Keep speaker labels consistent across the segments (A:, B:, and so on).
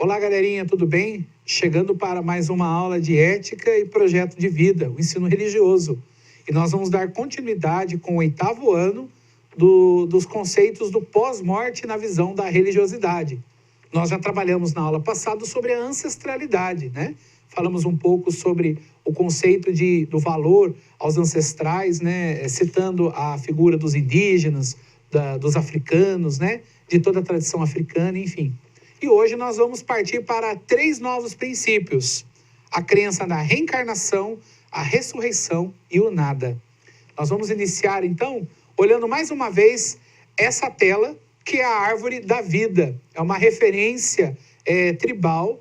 A: Olá, galerinha, tudo bem? Chegando para mais uma aula de ética e projeto de vida, o ensino religioso. E nós vamos dar continuidade com o 8º ano dos conceitos do pós-morte na visão da religiosidade. Nós já trabalhamos na aula passada sobre a ancestralidade, né? Falamos um pouco sobre o conceito do valor aos ancestrais, né? Citando a figura dos indígenas, dos africanos, né? De toda a tradição africana, enfim. E hoje nós vamos partir para 3 novos princípios: a crença na reencarnação, a ressurreição e o nada. Nós vamos iniciar, então, olhando mais uma vez essa tela, que é a árvore da vida. É uma referência tribal,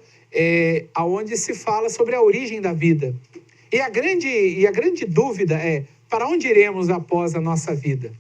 A: onde se fala sobre a origem da vida. E a grande dúvida é: para onde iremos após a nossa vida?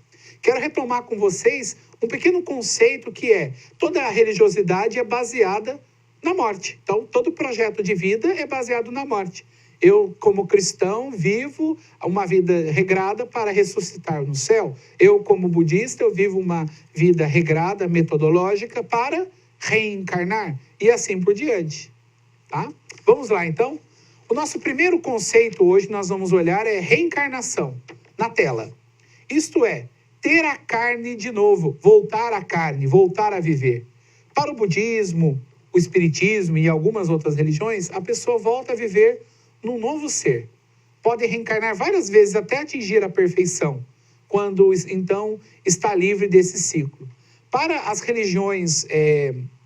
A: Quero retomar com vocês um pequeno conceito que toda a religiosidade é baseada na morte. Então, todo projeto de vida é baseado na morte. Eu, como cristão, vivo uma vida regrada para ressuscitar no céu. Eu, como budista, eu vivo uma vida regrada, metodológica, para reencarnar. E assim por diante. Tá? Vamos lá, então. O nosso primeiro conceito hoje nós vamos olhar é reencarnação, na tela. Isto é, ter a carne de novo, voltar à carne, voltar a viver. Para o budismo, o espiritismo e algumas outras religiões, a pessoa volta a viver num novo ser. Pode reencarnar várias vezes até atingir a perfeição, quando então está livre desse ciclo. Para as religiões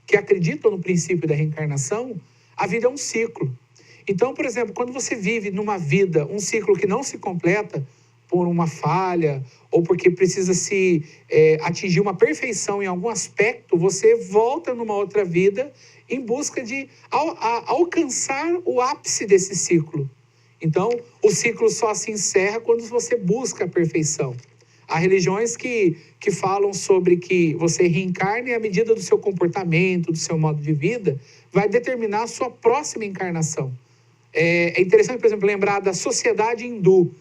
A: que acreditam no princípio da reencarnação, a vida é um ciclo. Então, por exemplo, quando você vive numa vida um ciclo que não se completa por uma falha ou porque precisa se atingir uma perfeição em algum aspecto, você volta numa outra vida em busca de alcançar o ápice desse ciclo. Então, o ciclo só se encerra quando você busca a perfeição. Há religiões que falam sobre que você reencarna e à medida do seu comportamento, do seu modo de vida, vai determinar a sua próxima encarnação. É interessante, por exemplo, lembrar da sociedade hindu,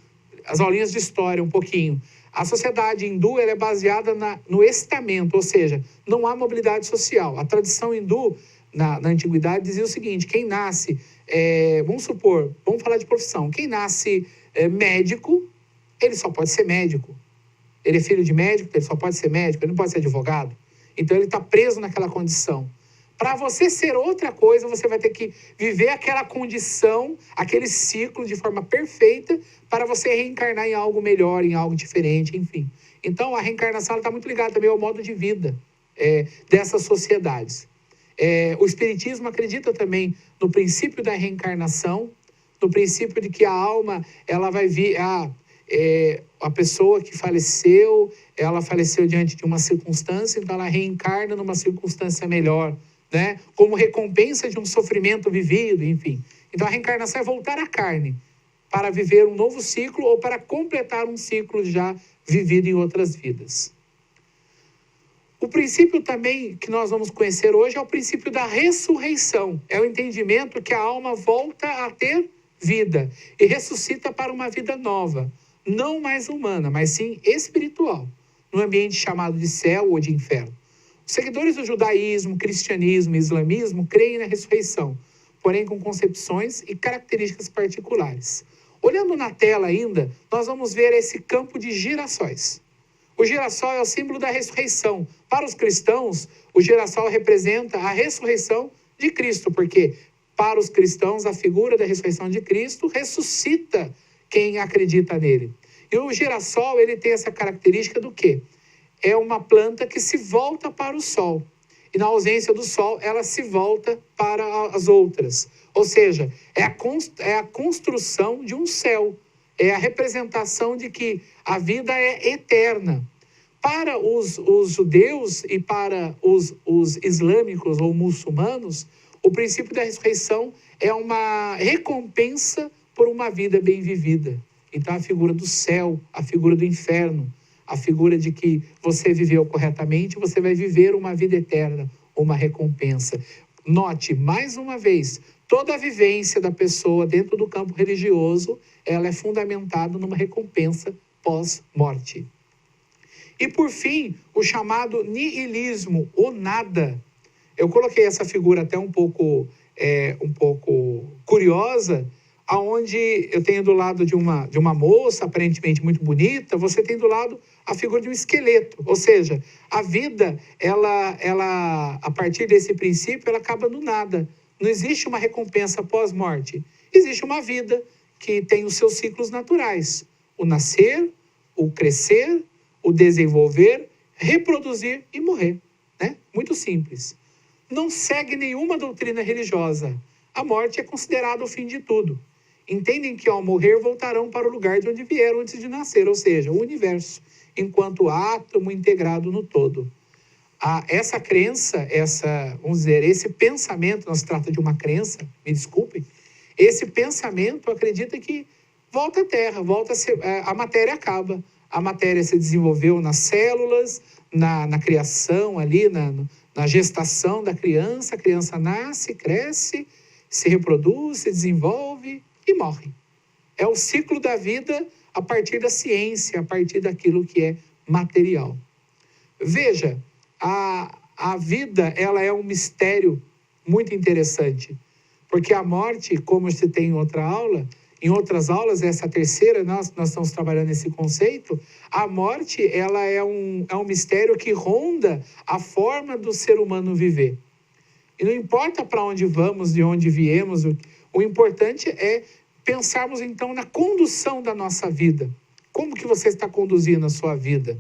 A: as aulinhas de história um pouquinho. A sociedade hindu ela é baseada no estamento, ou seja, não há mobilidade social. A tradição hindu, na antiguidade, dizia o seguinte: quem nasce, vamos falar de profissão, quem nasce médico, ele só pode ser médico. Ele é filho de médico, ele só pode ser médico, ele não pode ser advogado. Então ele está preso naquela condição. Para você ser outra coisa, você vai ter que viver aquela condição, aquele ciclo de forma perfeita para você reencarnar em algo melhor, em algo diferente, enfim. Então, a reencarnação está muito ligada também ao modo de vida dessas sociedades. O espiritismo acredita também no princípio da reencarnação, no princípio de que a alma ela vai vir... a pessoa que faleceu, ela faleceu diante de uma circunstância, então ela reencarna numa circunstância melhor, né? Como recompensa de um sofrimento vivido, enfim. Então a reencarnação é voltar à carne para viver um novo ciclo ou para completar um ciclo já vivido em outras vidas. O princípio também que nós vamos conhecer hoje é o princípio da ressurreição. É o entendimento que a alma volta a ter vida e ressuscita para uma vida nova, não mais humana, mas sim espiritual, no ambiente chamado de céu ou de inferno. Os seguidores do judaísmo, cristianismo e islamismo creem na ressurreição, porém com concepções e características particulares. Olhando na tela ainda, nós vamos ver esse campo de girassóis. O girassol é o símbolo da ressurreição. Para os cristãos, o girassol representa a ressurreição de Cristo, porque para os cristãos a figura da ressurreição de Cristo ressuscita quem acredita nele. E o girassol, ele tem essa característica do quê? É uma planta que se volta para o sol. E na ausência do sol, ela se volta para as outras. Ou seja, é a construção de um céu. É a representação de que a vida é eterna. Para os judeus e para os islâmicos ou muçulmanos, o princípio da ressurreição é uma recompensa por uma vida bem vivida. Então a figura do céu, a figura do inferno, a figura de que você viveu corretamente, você vai viver uma vida eterna, uma recompensa. Note, mais uma vez, toda a vivência da pessoa dentro do campo religioso, ela é fundamentada numa recompensa pós-morte. E por fim, o chamado niilismo, ou nada. Eu coloquei essa figura até um pouco curiosa, aonde eu tenho do lado de uma moça aparentemente muito bonita, você tem do lado a figura de um esqueleto. Ou seja, a vida, ela a partir desse princípio, ela acaba no nada. Não existe uma recompensa pós-morte. Existe uma vida que tem os seus ciclos naturais. O nascer, o crescer, o desenvolver, reproduzir e morrer, né? Muito simples. Não segue nenhuma doutrina religiosa. A morte é considerada o fim de tudo. Entendem que ao morrer voltarão para o lugar de onde vieram antes de nascer, ou seja, o universo, enquanto átomo integrado no todo. Essa crença, vamos dizer, esse pensamento, não se trata de uma crença, me desculpem, esse pensamento acredita que volta à Terra, a matéria acaba. A matéria se desenvolveu nas células, na criação ali, na gestação da criança. A criança nasce, cresce, se reproduz, se desenvolve e morre. É o ciclo da vida a partir da ciência, a partir daquilo que é material. Veja, a vida, ela é um mistério muito interessante, porque a morte, como você tem em outras aulas, essa terceira, nós estamos trabalhando esse conceito, a morte, ela é um mistério que ronda a forma do ser humano viver. E não importa para onde vamos, de onde viemos, o importante é pensarmos então na condução da nossa vida. Como que você está conduzindo a sua vida?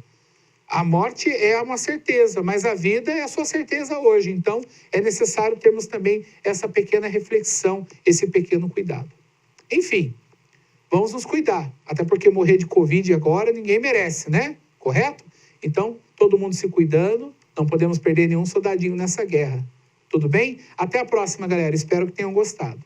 A: A morte é uma certeza, mas a vida é a sua certeza hoje. Então, é necessário termos também essa pequena reflexão, esse pequeno cuidado. Enfim, vamos nos cuidar. Até porque morrer de Covid agora ninguém merece, né? Correto? Então, todo mundo se cuidando, não podemos perder nenhum soldadinho nessa guerra. Tudo bem? Até a próxima, galera. Espero que tenham gostado.